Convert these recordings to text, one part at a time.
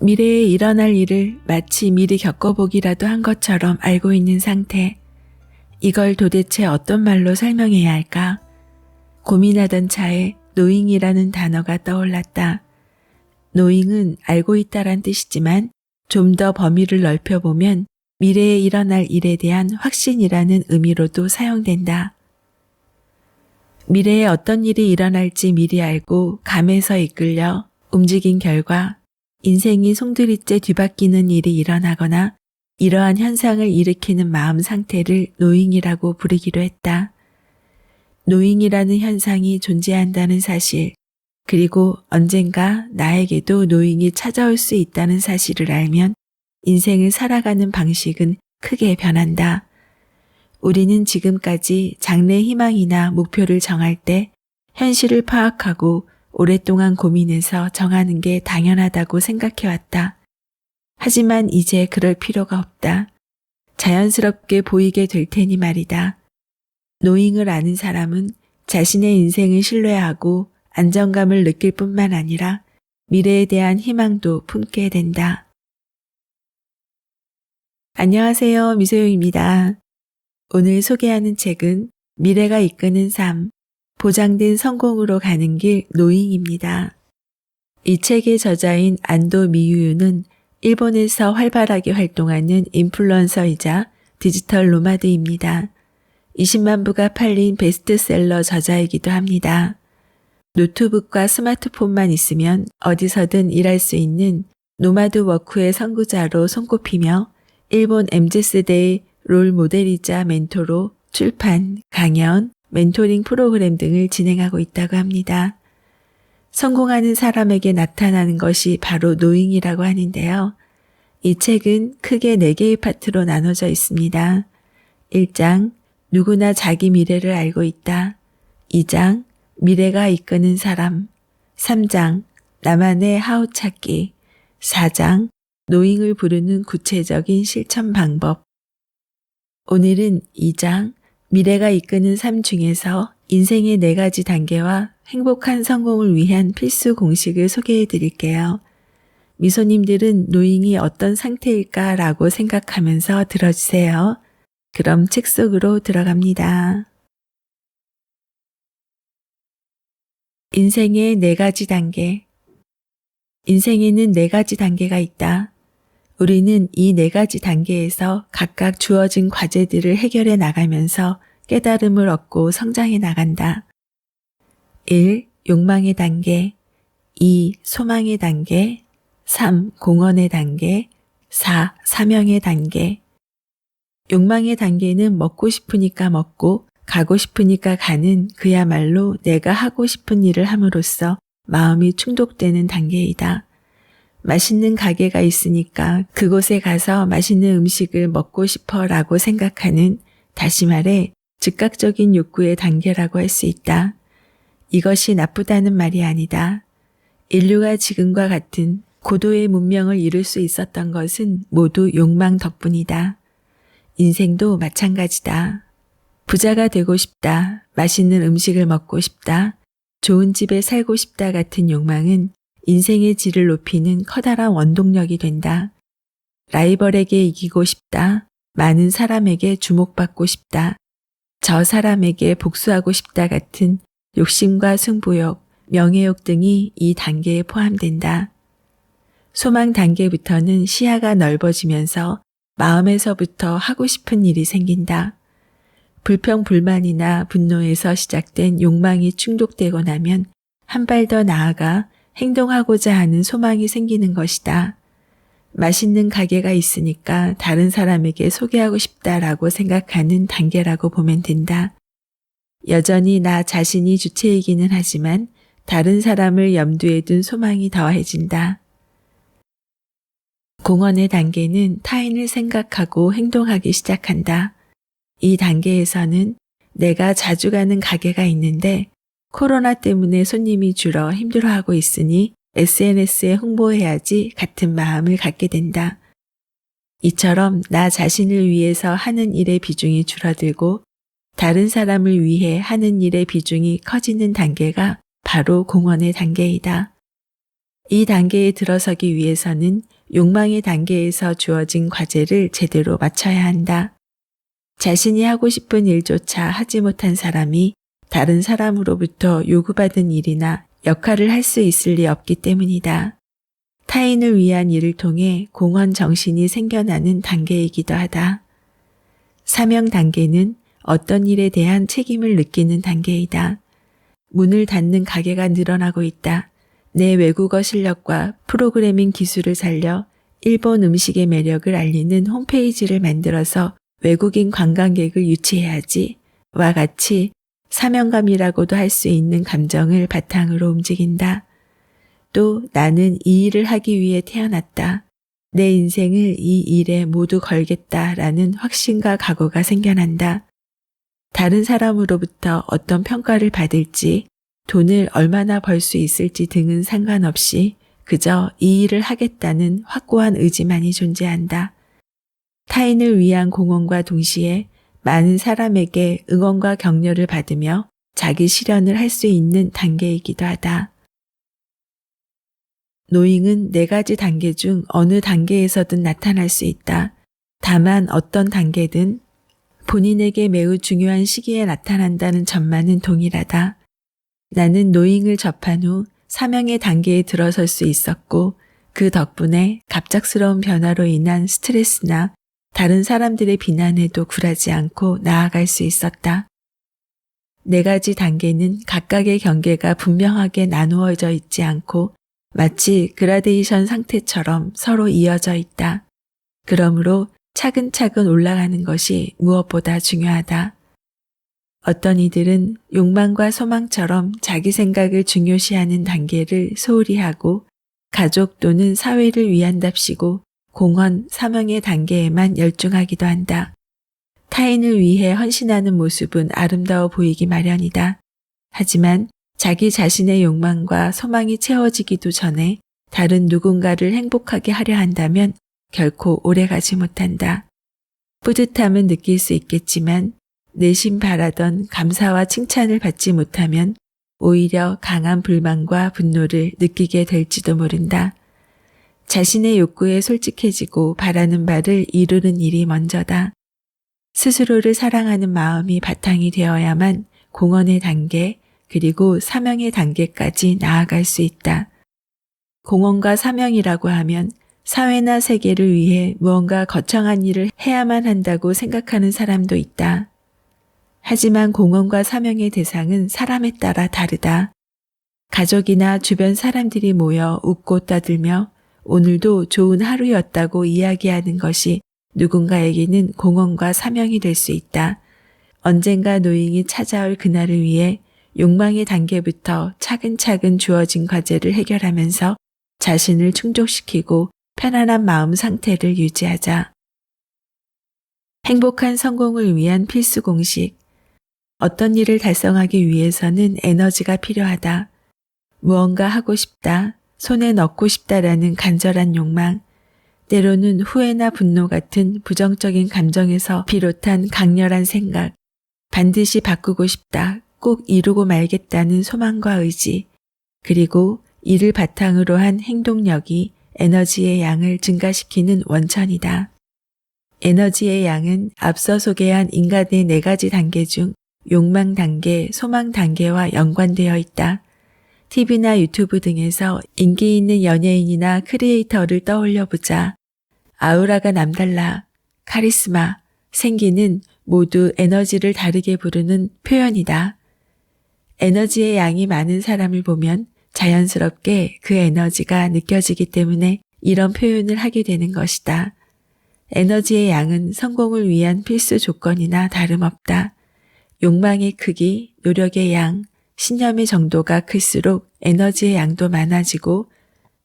미래에 일어날 일을 마치 미리 겪어보기라도 한 것처럼 알고 있는 상태. 이걸 도대체 어떤 말로 설명해야 할까? 고민하던 차에 노잉이라는 단어가 떠올랐다. 노잉은 알고 있다란 뜻이지만 좀 더 범위를 넓혀보면 미래에 일어날 일에 대한 확신이라는 의미로도 사용된다. 미래에 어떤 일이 일어날지 미리 알고 감에서 이끌려 움직인 결과 인생이 송두리째 뒤바뀌는 일이 일어나거나 이러한 현상을 일으키는 마음 상태를 노잉이라고 부르기로 했다. 노잉이라는 현상이 존재한다는 사실, 그리고 언젠가 나에게도 노잉이 찾아올 수 있다는 사실을 알면 인생을 살아가는 방식은 크게 변한다. 우리는 지금까지 장래 희망이나 목표를 정할 때 현실을 파악하고 오랫동안 고민해서 정하는 게 당연하다고 생각해왔다. 하지만 이제 그럴 필요가 없다. 자연스럽게 보이게 될 테니 말이다. 노잉을 아는 사람은 자신의 인생을 신뢰하고 안정감을 느낄 뿐만 아니라 미래에 대한 희망도 품게 된다. 안녕하세요. 미소영입니다. 오늘 소개하는 책은 미래가 이끄는 삶, 보장된 성공으로 가는 길 노잉입니다. 이 책의 저자인 안도 미유유는 일본에서 활발하게 활동하는 인플루언서이자 디지털 노마드입니다. 20만 부가 팔린 베스트셀러 저자이기도 합니다. 노트북과 스마트폰만 있으면 어디서든 일할 수 있는 노마드 워크의 선구자로 손꼽히며 일본 MZ세대의 롤 모델이자 멘토로 출판, 강연, 멘토링 프로그램 등을 진행하고 있다고 합니다. 성공하는 사람에게 나타나는 것이 바로 노잉이라고 하는데요. 이 책은 크게 4개의 파트로 나눠져 있습니다. 1장, 누구나 자기 미래를 알고 있다. 2장, 미래가 이끄는 사람. 3장, 나만의 하우 찾기. 4장, 노잉을 부르는 구체적인 실천 방법. 오늘은 2장, 미래가 이끄는 삶 중에서 인생의 4가지 단계와 행복한 성공을 위한 필수 공식을 소개해 드릴게요. 미소님들은 노잉이 어떤 상태일까라고 생각하면서 들어주세요. 그럼 책 속으로 들어갑니다. 인생의 4가지 단계. 인생에는 4가지 단계가 있다. 우리는 이 4가지 단계에서 각각 주어진 과제들을 해결해 나가면서 깨달음을 얻고 성장해 나간다. 1. 욕망의 단계. 2. 소망의 단계. 3. 공헌의 단계. 4. 사명의 단계. 욕망의 단계는 먹고 싶으니까 먹고 가고 싶으니까 가는 그야말로 내가 하고 싶은 일을 함으로써 마음이 충족되는 단계이다. 맛있는 가게가 있으니까 그곳에 가서 맛있는 음식을 먹고 싶어라고 생각하는, 다시 말해 즉각적인 욕구의 단계라고 할 수 있다. 이것이 나쁘다는 말이 아니다. 인류가 지금과 같은 고도의 문명을 이룰 수 있었던 것은 모두 욕망 덕분이다. 인생도 마찬가지다. 부자가 되고 싶다, 맛있는 음식을 먹고 싶다, 좋은 집에 살고 싶다 같은 욕망은 인생의 질을 높이는 커다란 원동력이 된다. 라이벌에게 이기고 싶다, 많은 사람에게 주목받고 싶다, 저 사람에게 복수하고 싶다 같은 욕심과 승부욕, 명예욕 등이 이 단계에 포함된다. 소망 단계부터는 시야가 넓어지면서 마음에서부터 하고 싶은 일이 생긴다. 불평, 불만이나 분노에서 시작된 욕망이 충족되고 나면 한 발 더 나아가 행동하고자 하는 소망이 생기는 것이다. 맛있는 가게가 있으니까 다른 사람에게 소개하고 싶다라고 생각하는 단계라고 보면 된다. 여전히 나 자신이 주체이기는 하지만 다른 사람을 염두에 둔 소망이 더해진다. 공헌의 단계는 타인을 생각하고 행동하기 시작한다. 이 단계에서는 내가 자주 가는 가게가 있는데 코로나 때문에 손님이 줄어 힘들어하고 있으니 SNS에 홍보해야지 같은 마음을 갖게 된다. 이처럼 나 자신을 위해서 하는 일의 비중이 줄어들고 다른 사람을 위해 하는 일의 비중이 커지는 단계가 바로 공헌의 단계이다. 이 단계에 들어서기 위해서는 욕망의 단계에서 주어진 과제를 제대로 마쳐야 한다. 자신이 하고 싶은 일조차 하지 못한 사람이 다른 사람으로부터 요구받은 일이나 역할을 할 수 있을 리 없기 때문이다. 타인을 위한 일을 통해 공헌 정신이 생겨나는 단계이기도 하다. 사명 단계는 어떤 일에 대한 책임을 느끼는 단계이다. 문을 닫는 가게가 늘어나고 있다. 내 외국어 실력과 프로그래밍 기술을 살려 일본 음식의 매력을 알리는 홈페이지를 만들어서 외국인 관광객을 유치해야지 와 같이 사명감이라고도 할 수 있는 감정을 바탕으로 움직인다. 또 나는 이 일을 하기 위해 태어났다. 내 인생을 이 일에 모두 걸겠다라는 확신과 각오가 생겨난다. 다른 사람으로부터 어떤 평가를 받을지, 돈을 얼마나 벌 수 있을지 등은 상관없이 그저 이 일을 하겠다는 확고한 의지만이 존재한다. 타인을 위한 공헌과 동시에 많은 사람에게 응원과 격려를 받으며 자기 실현을 할 수 있는 단계이기도 하다. 노잉은 4가지 단계 중 어느 단계에서든 나타날 수 있다. 다만 어떤 단계든 본인에게 매우 중요한 시기에 나타난다는 점만은 동일하다. 나는 노잉을 접한 후 사명의 단계에 들어설 수 있었고 그 덕분에 갑작스러운 변화로 인한 스트레스나 다른 사람들의 비난에도 굴하지 않고 나아갈 수 있었다. 4가지 단계는 각각의 경계가 분명하게 나누어져 있지 않고 마치 그라데이션 상태처럼 서로 이어져 있다. 그러므로 차근차근 올라가는 것이 무엇보다 중요하다. 어떤 이들은 욕망과 소망처럼 자기 생각을 중요시하는 단계를 소홀히 하고 가족 또는 사회를 위한답시고 공헌, 사명의 단계에만 열중하기도 한다. 타인을 위해 헌신하는 모습은 아름다워 보이기 마련이다. 하지만 자기 자신의 욕망과 소망이 채워지기도 전에 다른 누군가를 행복하게 하려 한다면 결코 오래가지 못한다. 뿌듯함은 느낄 수 있겠지만 내심 바라던 감사와 칭찬을 받지 못하면 오히려 강한 불만과 분노를 느끼게 될지도 모른다. 자신의 욕구에 솔직해지고 바라는 바를 이루는 일이 먼저다. 스스로를 사랑하는 마음이 바탕이 되어야만 공헌의 단계 그리고 사명의 단계까지 나아갈 수 있다. 공헌과 사명이라고 하면 사회나 세계를 위해 무언가 거창한 일을 해야만 한다고 생각하는 사람도 있다. 하지만 공헌과 사명의 대상은 사람에 따라 다르다. 가족이나 주변 사람들이 모여 웃고 떠들며 오늘도 좋은 하루였다고 이야기하는 것이 누군가에게는 공헌과 사명이 될 수 있다. 언젠가 노잉이 찾아올 그날을 위해 욕망의 단계부터 차근차근 주어진 과제를 해결하면서 자신을 충족시키고 편안한 마음 상태를 유지하자. 행복한 성공을 위한 필수 공식. 어떤 일을 달성하기 위해서는 에너지가 필요하다. 무언가 하고 싶다, 손에 넣고 싶다라는 간절한 욕망, 때로는 후회나 분노 같은 부정적인 감정에서 비롯한 강렬한 생각, 반드시 바꾸고 싶다, 꼭 이루고 말겠다는 소망과 의지, 그리고 이를 바탕으로 한 행동력이 에너지의 양을 증가시키는 원천이다. 에너지의 양은 앞서 소개한 인간의 4가지 단계 중 욕망 단계, 소망 단계와 연관되어 있다. TV나 유튜브 등에서 인기 있는 연예인이나 크리에이터를 떠올려 보자. 아우라가 남달라, 카리스마, 생기는 모두 에너지를 다르게 부르는 표현이다. 에너지의 양이 많은 사람을 보면 자연스럽게 그 에너지가 느껴지기 때문에 이런 표현을 하게 되는 것이다. 에너지의 양은 성공을 위한 필수 조건이나 다름없다. 욕망의 크기, 노력의 양, 신념의 정도가 클수록 에너지의 양도 많아지고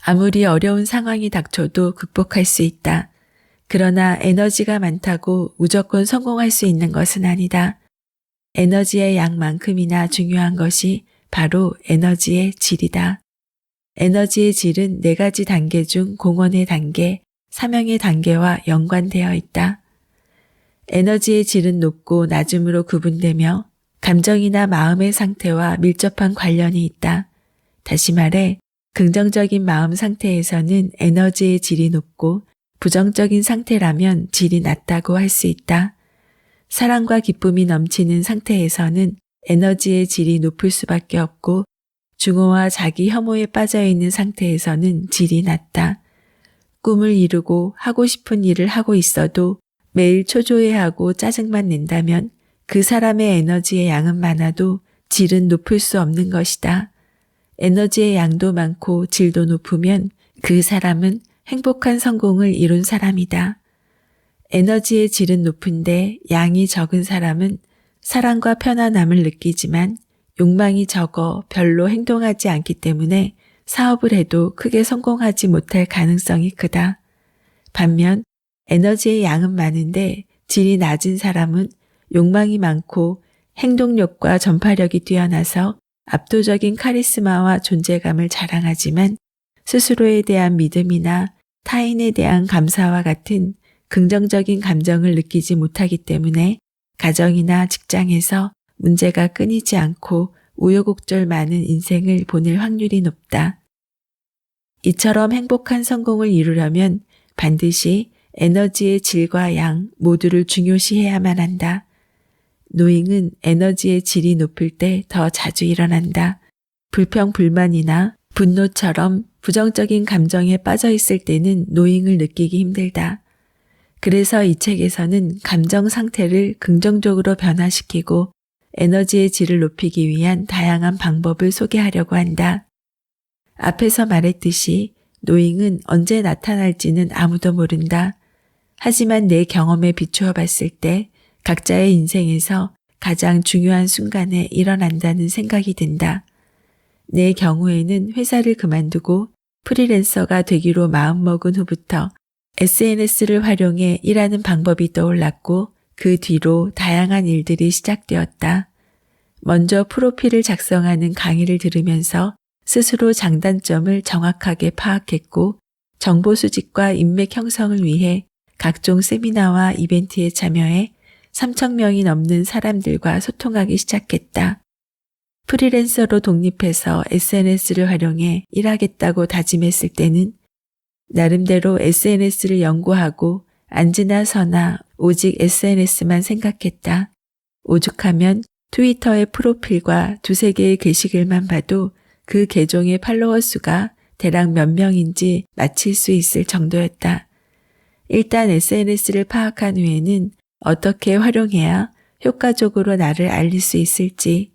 아무리 어려운 상황이 닥쳐도 극복할 수 있다. 그러나 에너지가 많다고 무조건 성공할 수 있는 것은 아니다. 에너지의 양만큼이나 중요한 것이 바로 에너지의 질이다. 에너지의 질은 4가지 단계 중 공헌의 단계, 사명의 단계와 연관되어 있다. 에너지의 질은 높고 낮음으로 구분되며 감정이나 마음의 상태와 밀접한 관련이 있다. 다시 말해 긍정적인 마음 상태에서는 에너지의 질이 높고 부정적인 상태라면 질이 낮다고 할 수 있다. 사랑과 기쁨이 넘치는 상태에서는 에너지의 질이 높을 수밖에 없고 중후와 자기 혐오에 빠져 있는 상태에서는 질이 낮다. 꿈을 이루고 하고 싶은 일을 하고 있어도 매일 초조해하고 짜증만 낸다면 그 사람의 에너지의 양은 많아도 질은 높을 수 없는 것이다. 에너지의 양도 많고 질도 높으면 그 사람은 행복한 성공을 이룬 사람이다. 에너지의 질은 높은데 양이 적은 사람은 사랑과 편안함을 느끼지만 욕망이 적어 별로 행동하지 않기 때문에 사업을 해도 크게 성공하지 못할 가능성이 크다. 반면 에너지의 양은 많은데 질이 낮은 사람은 욕망이 많고 행동력과 전파력이 뛰어나서 압도적인 카리스마와 존재감을 자랑하지만 스스로에 대한 믿음이나 타인에 대한 감사와 같은 긍정적인 감정을 느끼지 못하기 때문에 가정이나 직장에서 문제가 끊이지 않고 우여곡절 많은 인생을 보낼 확률이 높다. 이처럼 행복한 성공을 이루려면 반드시 에너지의 질과 양 모두를 중요시해야만 한다. 노잉은 에너지의 질이 높을 때 더 자주 일어난다. 불평, 불만이나 분노처럼 부정적인 감정에 빠져 있을 때는 노잉을 느끼기 힘들다. 그래서 이 책에서는 감정 상태를 긍정적으로 변화시키고 에너지의 질을 높이기 위한 다양한 방법을 소개하려고 한다. 앞에서 말했듯이 노잉은 언제 나타날지는 아무도 모른다. 하지만 내 경험에 비추어 봤을 때 각자의 인생에서 가장 중요한 순간에 일어난다는 생각이 든다. 내 경우에는 회사를 그만두고 프리랜서가 되기로 마음먹은 후부터 SNS를 활용해 일하는 방법이 떠올랐고 그 뒤로 다양한 일들이 시작되었다. 먼저 프로필을 작성하는 강의를 들으면서 스스로 장단점을 정확하게 파악했고 정보 수집과 인맥 형성을 위해 각종 세미나와 이벤트에 참여해 3,000명이 넘는 사람들과 소통하기 시작했다. 프리랜서로 독립해서 SNS를 활용해 일하겠다고 다짐했을 때는 나름대로 SNS를 연구하고 앉으나 서나 오직 SNS만 생각했다. 오죽하면 트위터의 프로필과 두세 개의 게시글만 봐도 그 계정의 팔로워 수가 대략 몇 명인지 맞힐 수 있을 정도였다. 일단 SNS를 파악한 후에는 어떻게 활용해야 효과적으로 나를 알릴 수 있을지,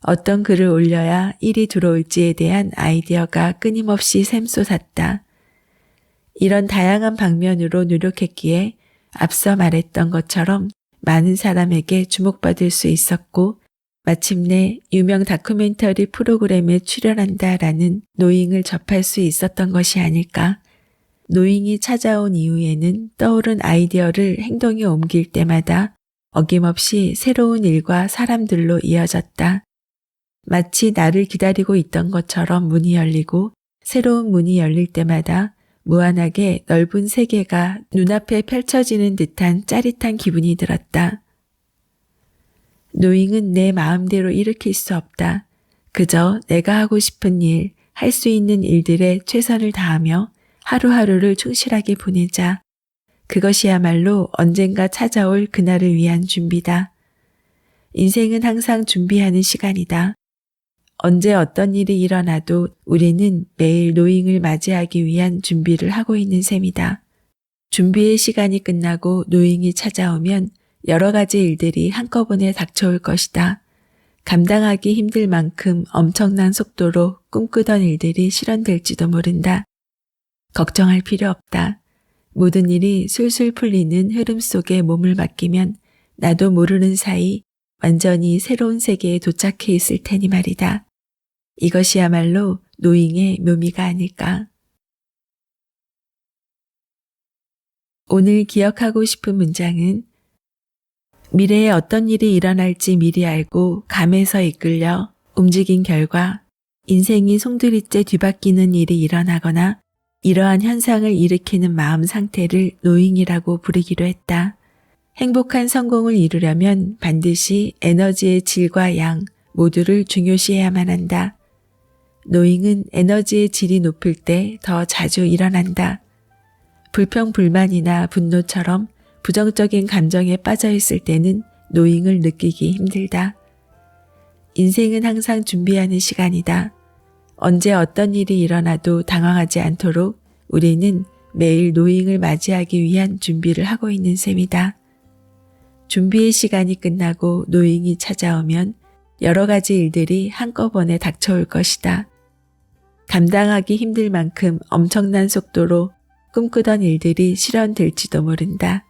어떤 글을 올려야 일이 들어올지에 대한 아이디어가 끊임없이 샘솟았다. 이런 다양한 방면으로 노력했기에 앞서 말했던 것처럼 많은 사람에게 주목받을 수 있었고 마침내 유명 다큐멘터리 프로그램에 출연한다라는 노잉을 접할 수 있었던 것이 아닐까. 노잉이 찾아온 이후에는 떠오른 아이디어를 행동에 옮길 때마다 어김없이 새로운 일과 사람들로 이어졌다. 마치 나를 기다리고 있던 것처럼 문이 열리고 새로운 문이 열릴 때마다 무한하게 넓은 세계가 눈앞에 펼쳐지는 듯한 짜릿한 기분이 들었다. 노잉은 내 마음대로 일으킬 수 없다. 그저 내가 하고 싶은 일, 할 수 있는 일들에 최선을 다하며 하루하루를 충실하게 보내자. 그것이야말로 언젠가 찾아올 그날을 위한 준비다. 인생은 항상 준비하는 시간이다. 언제 어떤 일이 일어나도 우리는 매일 노잉을 맞이하기 위한 준비를 하고 있는 셈이다. 준비의 시간이 끝나고 노잉이 찾아오면 여러 가지 일들이 한꺼번에 닥쳐올 것이다. 감당하기 힘들 만큼 엄청난 속도로 꿈꾸던 일들이 실현될지도 모른다. 걱정할 필요 없다. 모든 일이 술술 풀리는 흐름 속에 몸을 맡기면 나도 모르는 사이 완전히 새로운 세계에 도착해 있을 테니 말이다. 이것이야말로 노잉의 묘미가 아닐까. 오늘 기억하고 싶은 문장은 미래에 어떤 일이 일어날지 미리 알고 감에서 이끌려 움직인 결과 인생이 송두리째 뒤바뀌는 일이 일어나거나 이러한 현상을 일으키는 마음 상태를 노잉이라고 부르기로 했다. 행복한 성공을 이루려면 반드시 에너지의 질과 양 모두를 중요시해야만 한다. 노잉은 에너지의 질이 높을 때 더 자주 일어난다. 불평불만이나 분노처럼 부정적인 감정에 빠져 있을 때는 노잉을 느끼기 힘들다. 인생은 항상 준비하는 시간이다. 언제 어떤 일이 일어나도 당황하지 않도록 우리는 매일 노잉을 맞이하기 위한 준비를 하고 있는 셈이다. 준비의 시간이 끝나고 노잉이 찾아오면 여러 가지 일들이 한꺼번에 닥쳐올 것이다. 감당하기 힘들 만큼 엄청난 속도로 꿈꾸던 일들이 실현될지도 모른다.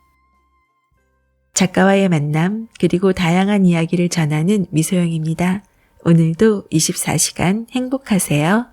작가와의 만남 그리고 다양한 이야기를 전하는 미소영입니다. 오늘도 24시간 행복하세요.